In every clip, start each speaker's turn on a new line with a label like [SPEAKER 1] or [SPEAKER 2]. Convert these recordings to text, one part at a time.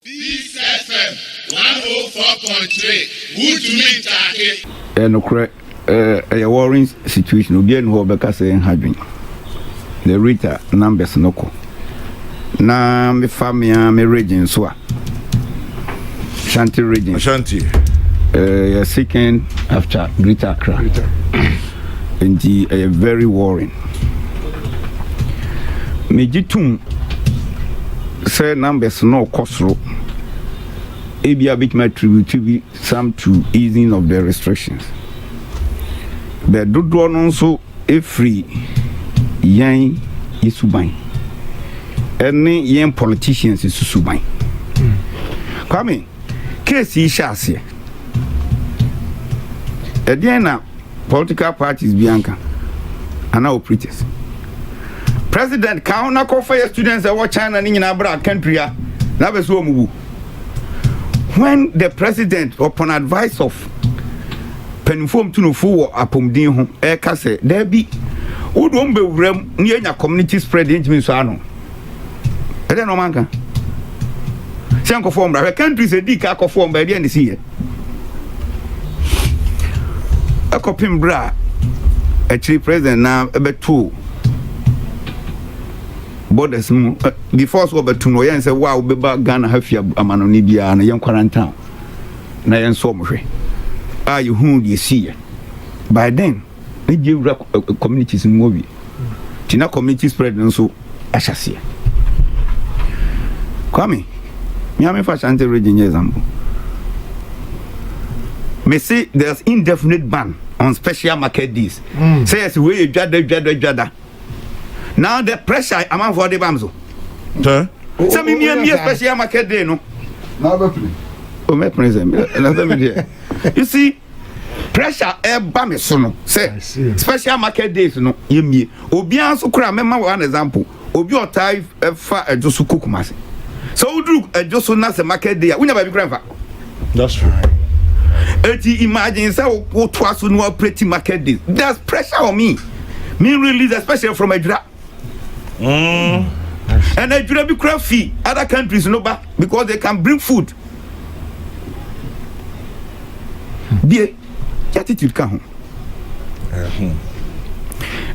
[SPEAKER 1] Peace FM 104.3. Good to meet you.
[SPEAKER 2] No correct. A worrying situation. Obi and Hobeka saying having the Rita numbers no ko. Na me family me region so. Shanti region.
[SPEAKER 3] Shanti.
[SPEAKER 2] Second after Greater Accra. And a very worrying. Me jitum say numbers no kosro. Ebi a bit my tribute to be some to easing of the restrictions. But do no so free young isubai. Any young politicians is subai. Come case is shasi. Ediana political parties bianca and our preachers. President Kauna Kofaya students that watch China in our country. When the president, upon advice of Penform to no fool upon Dinho, Ekase, there be would one be near your community spread into Misano. I don't know, Manka. Sanko form, the country is a dick form by the end of the year. A copim bra, a chief president now about two. Borders before so but to no yan say wow be ba Ghana hafia amanoni bia na yan quarantine na yan so mohwe you who you see by then they give communities in movie tina community spread nso ahyasia kwame me am fa Shanti region example me say there's indefinite ban on special market days say yes we jada now the pressure among for the bamzo.
[SPEAKER 3] Sir?
[SPEAKER 2] Some me special market day no.
[SPEAKER 4] Now be
[SPEAKER 2] me present. You see pressure e ba me so no. Say special market days no yemie. Obi anso kura mema one example. Obi otai fa ejoso kokumase. So udru ejoso na se market day. Unya ba bi kura fa.
[SPEAKER 3] That's true.
[SPEAKER 2] Eti imagine say wo to aso no operate market days. There's pressure on me. Me release especially from Edra. And I be craft fee other countries no back because they can bring food. Be attitude can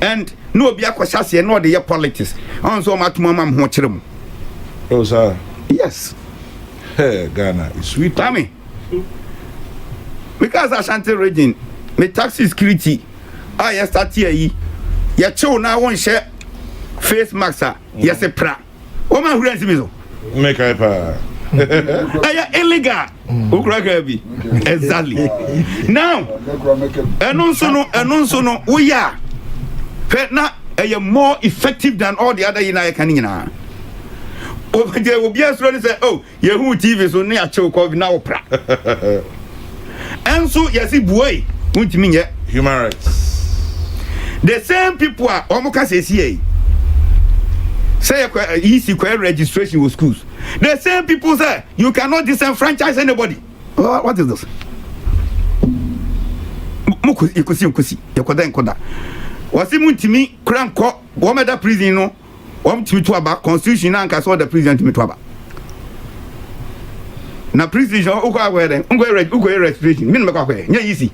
[SPEAKER 2] and no be a kwashasi no the politics. On so much mama ho.
[SPEAKER 3] Oh sir.
[SPEAKER 2] Yes.
[SPEAKER 3] Hey Ghana, it's sweet.
[SPEAKER 2] Tammy. Because Ashanti region, me taxi security. I start here. Ya chow na won share face mask yes a pra o ma hura ntimi
[SPEAKER 3] Make I pa
[SPEAKER 2] aya illegal ukura bi exactly now enun so no we are na more effective than all the other United Kingdom. Obi asro say oh ye hu TV so na chow ko na wo pra enso yesi buoi untimi nye
[SPEAKER 3] human rights.
[SPEAKER 2] The same people are almost say easy registration with schools. The same people say you cannot disenfranchise anybody. What is this? Ikusi. Yakoda. Wasi muntimi kranko womeda prison no. Womtimi to aba constitution na nka so the president timi to aba. Na prison uko awere uko registration. Me no mekwa kwe. Nya easy.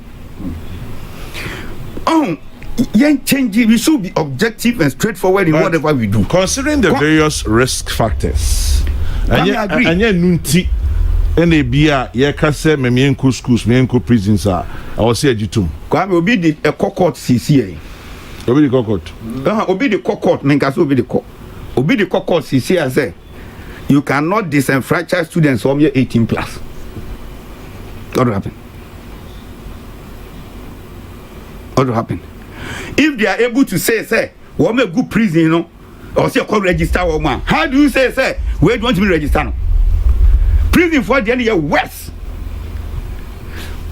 [SPEAKER 2] We should be objective and straightforward in whatever we do.
[SPEAKER 3] Considering the various risk factors, and yet nunti ene bia ye kase me mienko schools, mienko prisons are. I was say agitum.
[SPEAKER 2] Kwame obi di a court CCA.
[SPEAKER 3] Obi the court.
[SPEAKER 2] Obi the court. Menkaso obi the court. Obi the court CCA say you cannot disenfranchise students from your 18 plus. What will happen? What will happen? If they are able to say, what make good prison, you know, or say call register woman, how do you say, where do you want to be registered? Prison for the end of West.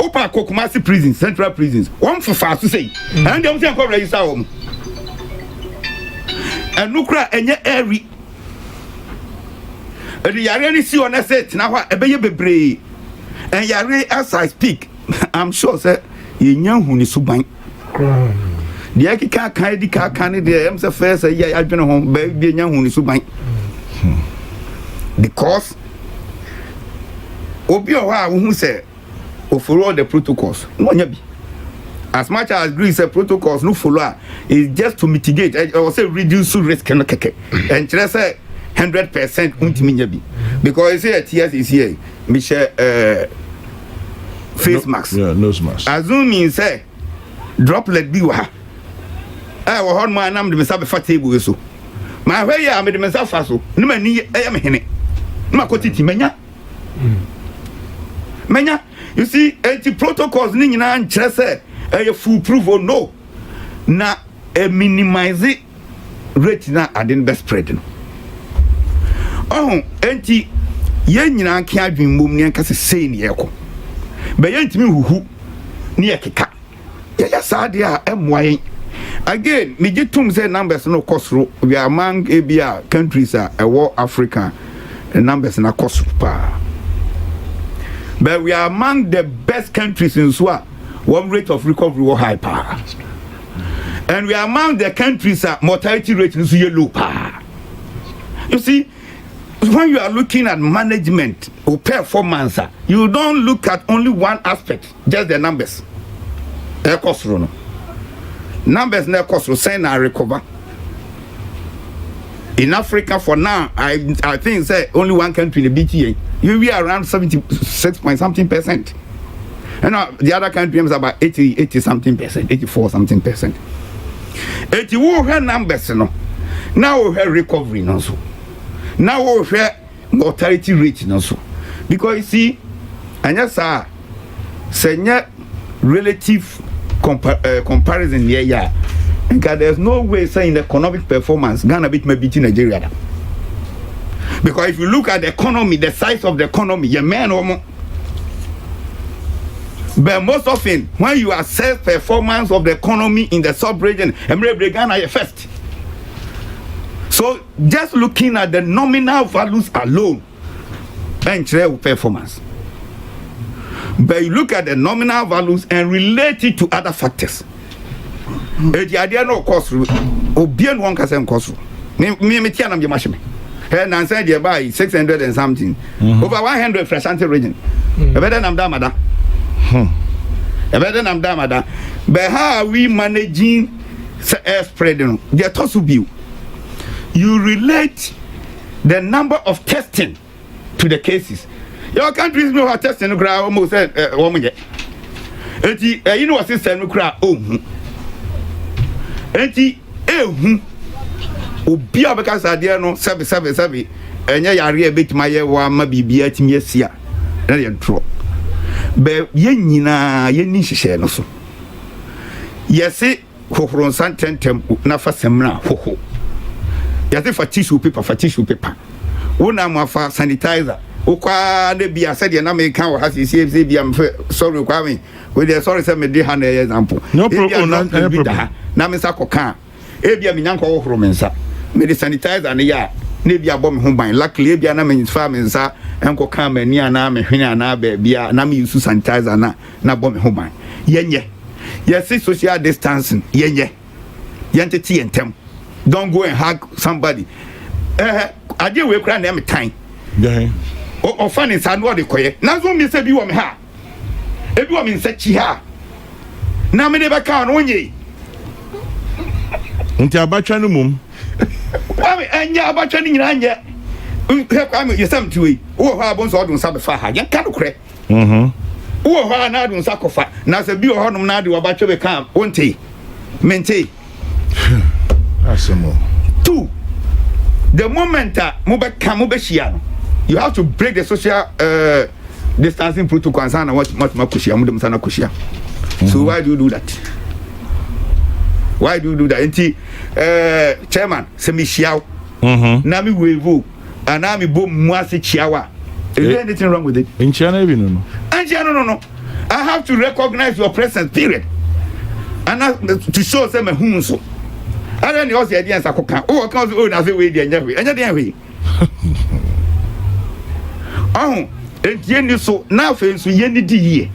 [SPEAKER 2] Open Kokumasi prison, central prisons. One for fast to say, and they don't call register woman. And Nukra and your airy. And you already see on a set now, a baby brave. And you already, as I speak, I'm sure, sir, you know who is so bang. The Akika Kaidi Kakani, the Emsa First, I've been home, baby, young who is so bang. Because obi o ha who say o follow the protocols no nya bi as much as Greece protocols no follow is just to mitigate or say reduce risk no keke and say 100% untimi nya bi because say TS is here me share face mask
[SPEAKER 3] nose mask
[SPEAKER 2] assuming say droplet bi wa wo hon man am de me sabe fa table so ma hwe ya me de me safa so no mani e me hene no makotiti manya you see anti protocols ni nyina nkyere say e full proof or no na minimize rate na adin best spread no anti ye nyina ka adwen mom ne ka se sei ne yeko be ye ntimi huhu ne yekeka ya saade a emoyen again me gitum say numbers no kosro we are among abia countries war Africa the numbers na kosro pa but we are among the best countries in Swa one rate of recovery was high pa and we are among the countries mortality rate is low pa. You see when you are looking at management or performance you don't look at only one aspect just the numbers no numbers na cost send and recover in Africa for now. I think say only one country in the BTA you be around 76 point something percent and the other country is about 80 something percent 84 something percent 80 wo her numbers no now we have recovery no so now we have mortality rate no so because you see anya sa senya relative comparison here yeah because there's no way saying the economic performance Ghana bit may beat Nigeria because if you look at the economy the size of the economy your man or more but most often when you assess performance of the economy in the sub-region Ghana is first. So just looking at the nominal values alone and performance. But you look at the nominal values and relate it to other factors. The idea no cost obian one can cost. Me tianam je machine. And answer the buy 600 and something. Over 100 fresh anti region. Better than damada. Better than damada. But how are we managing air spreading? They are toss you. You relate the number of testing to the cases. Your countries know how testing no cry almost woman yet. You know what system no cry obia because idea no sabi enya yare bit my wa ma bibia timi asia na ye ntro be ye nyina ye ni hihye no so yesi hohron santentem na fa semna hoho yesi fa tissue paper wona mo fa sanitizer ukwa de bia said na me kan wa hasi bia me sorry kwa me we dey sorry say me dey hand example
[SPEAKER 3] no problem
[SPEAKER 2] na me sa koka e bia me nyanko hohoro me nsa me dey sanitizer na ya na bia bom ho ban luckily bia na me fa me nsa enko kan mani ana me hwene ana ba bia na me use sanitizer na bom ho ban yenye yes social distancing yenye yentete yentem don't go and hug somebody ade we kra na me time o fani sa no de koye na zo mi se bi wo me ha e bi wo mi nsa chi ha na me de ba ka no nye
[SPEAKER 3] nti abatwa no mum
[SPEAKER 2] Kwame anya abatwa ni nyina anya Kwame yesam tuwe wo ha bon so odun sa be fa ha ya ka no kre wo ha na adun sa kofa na se bi wo honum na de abatwa be ka wonte mente
[SPEAKER 3] asemo
[SPEAKER 2] 2 the moment mo be shia no you have to break the social distancing protocol and what makushia mo dem sana kushia so why do you do that enti chairman se mi shiaw na mi wevu ana mi bom mu ase chiawa is there anything wrong with it
[SPEAKER 3] in China even no
[SPEAKER 2] I have to recognize your presence period and to show say me hu so ara ni o se dia nsa koka o kan so o na se we dia nya we enti ni so na fe so ye ni di ye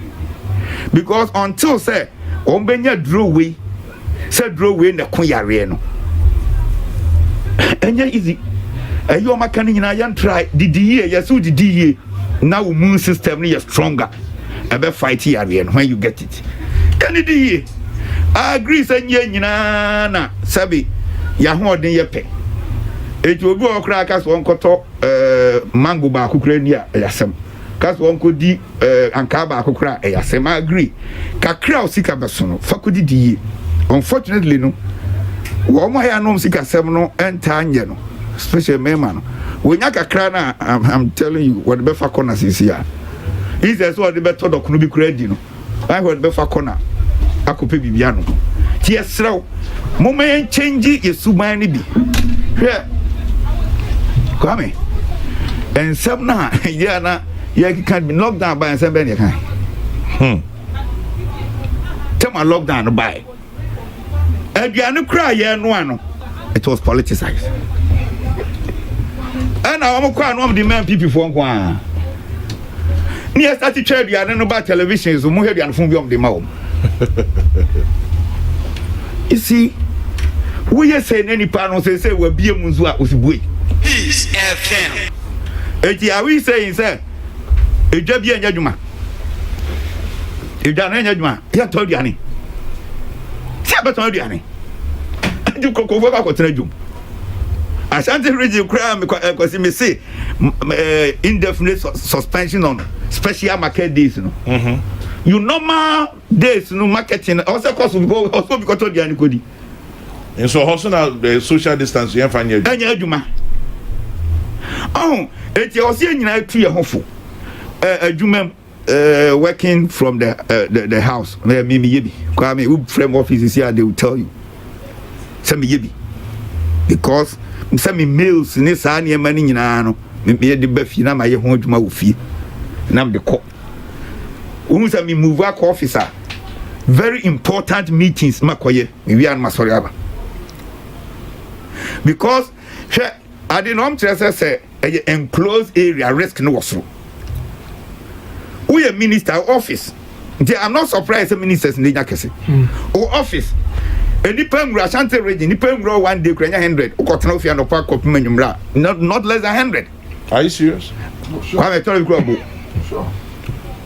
[SPEAKER 2] because until say on benya drawway say drawway na ko yare no enya easy ayo maka ni nyina yan try didi ye yeso didi ye now immune system is stronger ebe fight yare when you get it Kennedy I agree say nyina na sabi ya ho odin ye pe etu obi okra aka so nkoto mango ba akukura ni a yasem kas won ko di anka ba akukura yasem I agree kakra osika beso no fakodi di unfortunately no wo mo ya no sika sem no enta anye no special mema no wonya kakra na I'm telling you what be fa corner sisia is as what the better do kunu bi kura di no I what be fa corner akope bibia no ti esrew moment change yesuban ni bi hwe kwame and some na ya na ya can be lockdown by and some ben ya kan tema lockdown by aduane kura ye no ano it was politicized and now am kwa no am the men people for kwa ni start to trade aduane no ba television so mo hwe aduane fun bi om de ma you see we say any pa no say we bie mu nzu a osibue
[SPEAKER 1] Peace FM.
[SPEAKER 2] Eti are we saying say eja bia nya dwuma eja na nya dwuma ya to aduane ti abeto aduane ju kokofo ka kotra dwum Ashanti region kra me kwasi me say indefinite suspension on special market days no you normal days no marketing also cost also because to aduane kodi
[SPEAKER 3] and so also now the social distance you find nya
[SPEAKER 2] adwuma oh eti osie nyina tu ye hofo adwuma working from the house me yebi kwa me who frame offices here they will tell you say me yebi because say me mails ni sa na ema ni nyina no me de ba fi na ma ye ho adwuma wo fi na me de ko who say me move work officer very important meetings makoye we an masori aba because I didn't know say a enclosed area risk no was we a minister office I'm not surprised the ministers in the Yakese office any pen Ashanti region, any pen grow 1 day 100 Okotanofi and Opa Kopmenumra not less than 100.
[SPEAKER 3] Are you serious?
[SPEAKER 2] Sure.
[SPEAKER 3] Sure.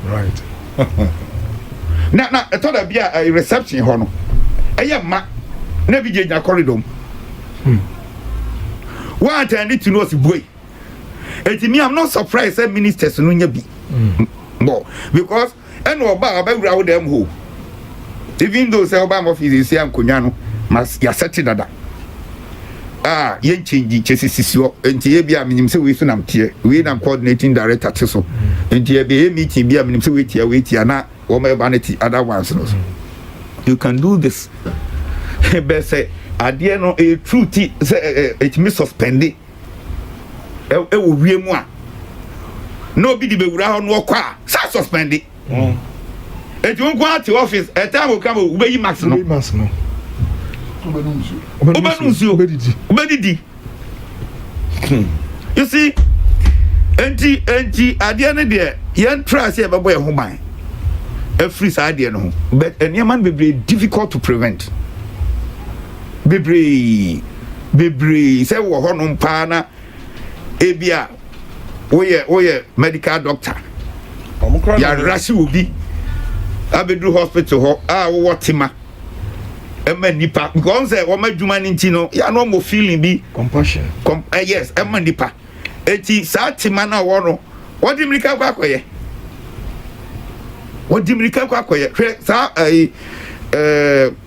[SPEAKER 3] Right.
[SPEAKER 2] Now I thought I'd be a reception hono ma never get a corridor. What I need to know is boy. And to me, I'm not surprised that ministers no be more because and about them who even though say Obama office is here Kunyano must ya set that yen change chesi and TBA minim say we sunam tie we am coordinating director so and TBA meeting be minim say wait here na one vanity other ones you can do this be say adie no a truth say it me suspend e wo wie mu a no bi di be wura ho no kwa sa suspend e you go at the office a time will come we be max no obedidi you see enti adie no de yen trust e be boy ho ban every side no but any man be very difficult to prevent bebre say wo ho no pa na ebia we medical doctor ya rashi obi abedu hospital ho wo tima ema nipa because say wo madwuma nti no ya no mo feeling bi
[SPEAKER 4] compassion
[SPEAKER 2] yes ema nipa eti sa tima na wo no wo di mrika kwa akoye hwe sa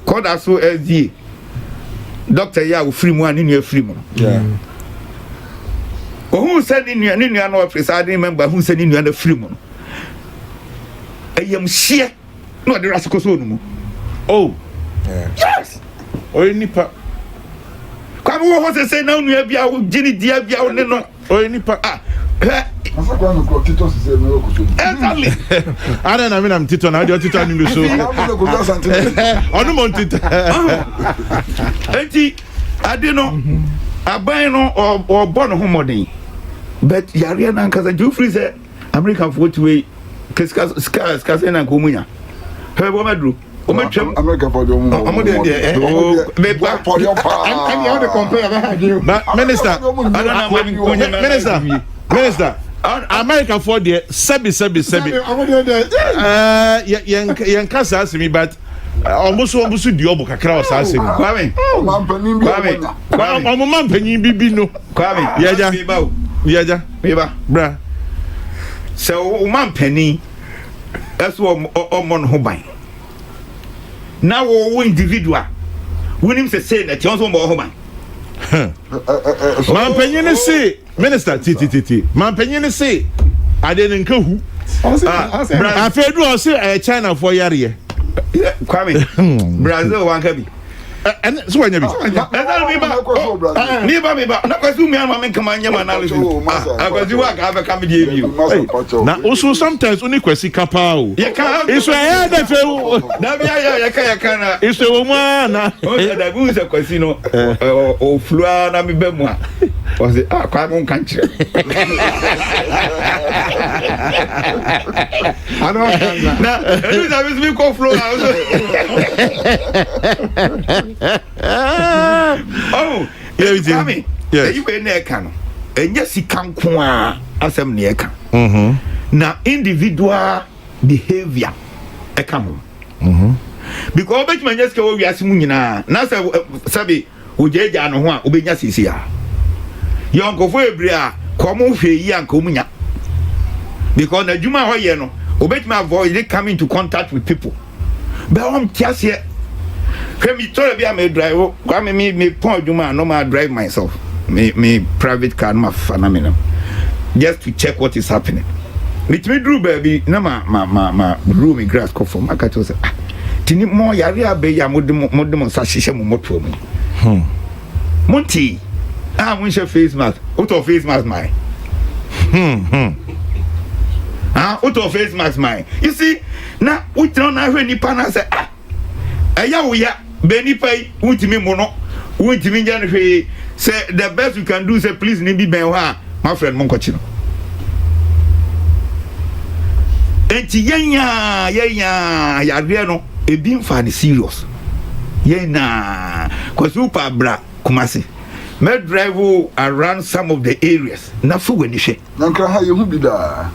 [SPEAKER 2] koda so SD doctor ya wo free mu ani nu free mu
[SPEAKER 3] yeah
[SPEAKER 2] who said in your no presiding member who said in your free mu ayam share no the rasiko so no
[SPEAKER 3] oh
[SPEAKER 2] yes
[SPEAKER 3] o nipa
[SPEAKER 2] kwa wo say na nu bia wo gini dia bia wo ne no
[SPEAKER 3] o nipa
[SPEAKER 4] asakwa no ko Tito se me ko so
[SPEAKER 2] exactly
[SPEAKER 3] ana na me na Tito na audio Tito ni so onu mo Tito
[SPEAKER 2] enti ade no aban no o born ho modern but yare na nkaza Jufrey say American vote way ska na komunya he bo madru o matwam
[SPEAKER 4] America for the
[SPEAKER 2] omo de me pa
[SPEAKER 4] for your pa
[SPEAKER 2] and you want to compare that you
[SPEAKER 3] minister America for the sebi. Yen kasa asemi but almost di obo kakra wasa asemi.
[SPEAKER 2] Kwame.
[SPEAKER 3] Man panyin bibi no.
[SPEAKER 2] Kwame. Yeja. Bra. So man panyin that's what omon ho ban. Now wo individual. Wonim say that you also mo ho ban. Man panyin say Minister T. Man penyen say I didn't go who. I fed you say China for yare. Kwame. Brazil one kabi.
[SPEAKER 3] And so when you be.
[SPEAKER 2] Me ba. Na kwasu me am come anya analysis. Akwasu wa ka come dey view.
[SPEAKER 3] Na also sometimes only kwesi kapa o. It's where the fe.
[SPEAKER 2] Na bia ya ka na.
[SPEAKER 3] It's a woman na.
[SPEAKER 2] O da bu se kwesi no. O flua na me ba mu a. O say kwa mo kan kire. Ano na. Enu na be me ko flua. Oh, Kwame. Yes. You were near Kano. And yes, he can come as I'm near Kano. Now, individual behavior, a come. Because bet my just go, we are Simuna. Nasa Sabi, Ujaja and one, Ubenya Sisia. Young of Webria, come over here and Kumunya. Because the Juma Hoyeno, obey my voice, they come into contact with people. But I'm just here. When me told me I may drive, Kwame me point Juma, no more drive myself. Me private car, my phenomenon. Just to check what is happening. With me drew baby, no ma room in grass coffee. My cat was tini more yaria be ya modem sashisha moto me. Monty, when she face mask, out of face mask my. Out of face mask my. You see, now we don't have any partner say Aya we ya beni pay untimi mono untimi njan hwe say the best you can do say please ni bi ben ha my friend monkochi no enti yenya ya re no e bi mfa ni serious yena kwasupa bra kumase me drive around some of the areas na fo wani hwe
[SPEAKER 4] nankra ha yehu bi da.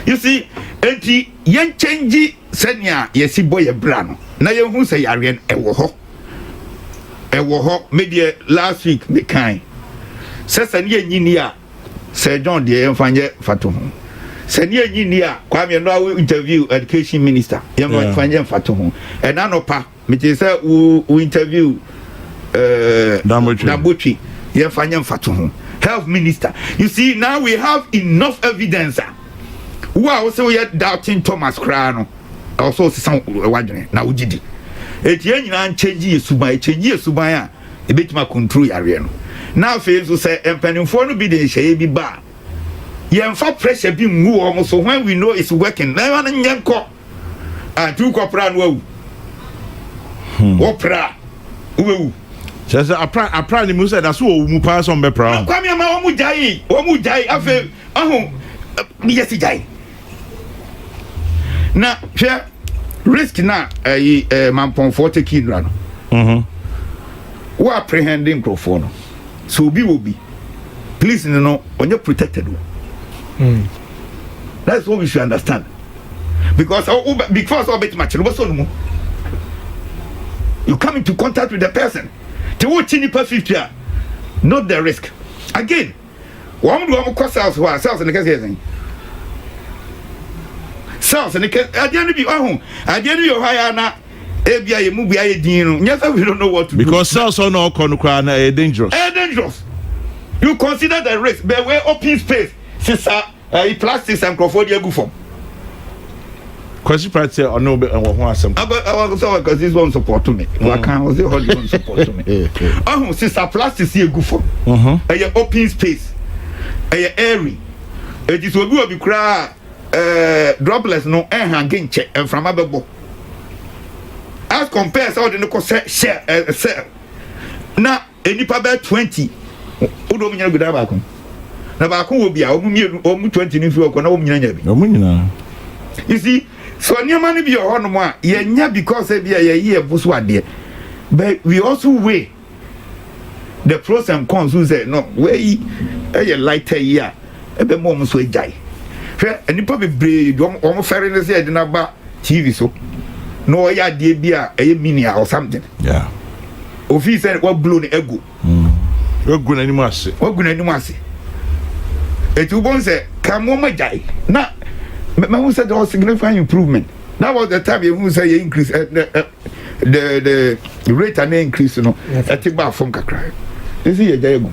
[SPEAKER 2] You see enti yen change senya yesi boy bra no na ye hu se yare ewo ho media last week me kan se ne nyini a se John de enfanye fato ho se ne nyini a Kwame no interview education minister ye no enfanye fato ho e na no pa me te se we interview Dambochi ye enfanye fato ho health minister. You see now we have enough evidence. Wow, so we are doubting Thomas Crano. Also, some wadne na ujidi. Eti nyina change suban a e betima control yare no. Now face so say empanimfo no bi de hye bi ba. Yemfa pressure bi ngu o so when we know it's working. Na wan nyenko. Tu kopra no awu. Opra. Uwu.
[SPEAKER 3] Just apra ni mu say that so mu pa so be pra.
[SPEAKER 2] Kwame ma o mu jai afa ahu mi yesi jai. Na hwe risk na mampon take in rano. We apprehending crofo no. So be will be. Please no on your protected. That's what we should understand. Because all bit much no. You come into contact with the person. To watch any per 50, not the risk. Again, one do cost ourselves in the case. Cells and at the end of your home, at the end of your higher na ABI movie I didn't. Yes, we don't know what to do.
[SPEAKER 3] Because cells are not dangerous.
[SPEAKER 2] Dangerous. You consider the risk, but we're open space. Sister, plastics and crofobia go for.
[SPEAKER 3] Because you practice or no, I want
[SPEAKER 2] to because this one support to me. Why can't say hold you support to me? Sister, plastics here go for. A open space, a airy. It is what we cry. Droplets no hanging check and from above. As compared to the share now any paba 20 udomnya good abakon na bakon will be a 20 if you are no. You see, so near money be your honor more because be a year buswade, but we also weigh the pros and cons who say no way a lighter year ebe mo so ejai hwe anipa bebre o mo fere ne se edina ba TV so no ya de bia eye minia or something
[SPEAKER 3] yeah
[SPEAKER 2] ofi say what blow ne ego
[SPEAKER 3] ego na ni mo ase
[SPEAKER 2] etu bon say kamo majai na me who said there was significant improvement. That was the time you say you increase the rate and increase, you know. I take back from kakra. You see a diago.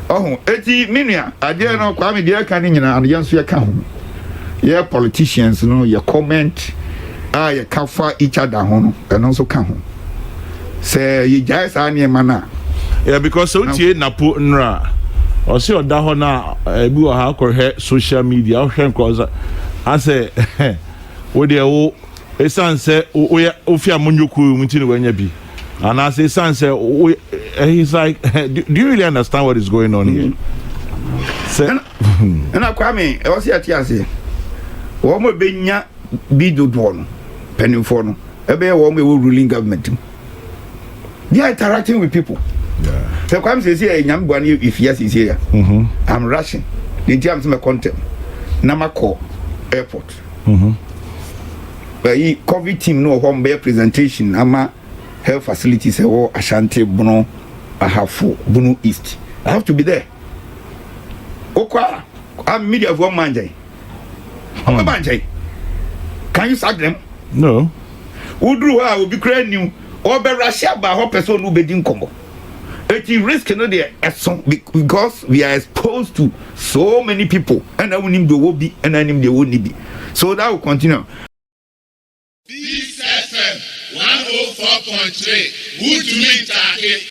[SPEAKER 2] Oh, 80 minia. I dare not Kwame dear canning and young account. Yeah, politicians, you know, your comment, you can for each other home and also come home. Say you guys are near mana.
[SPEAKER 3] Yeah, because so na put nra. Or see that one now, we will have social media. I say, what they all a son say, Ofia Munyoku, Mutino Wenyabi. And I say, son say, he's like, do you really understand what is going on here?
[SPEAKER 2] And I come in, I was here to say, one more benya be do one, penny for no, a bear woman will ruling government. They are interacting with people.
[SPEAKER 3] Yeah.
[SPEAKER 2] So come say if yes is here. I'm rushing. The jams my content. Namako airport. But COVID team no home bear presentation. Ama health facilities or Ashanti Bono Ahafo Bono East. I have to be there. Okwa I'm media of one manjay. Manjay. Can you sack them?
[SPEAKER 3] No.
[SPEAKER 2] Udru will be creating new or be Russia by her person who be din combo. It risk no there because we are exposed to so many people and I will name the will be and I name the won't be. So that will continue.
[SPEAKER 1] This FM 104.3 Good to meet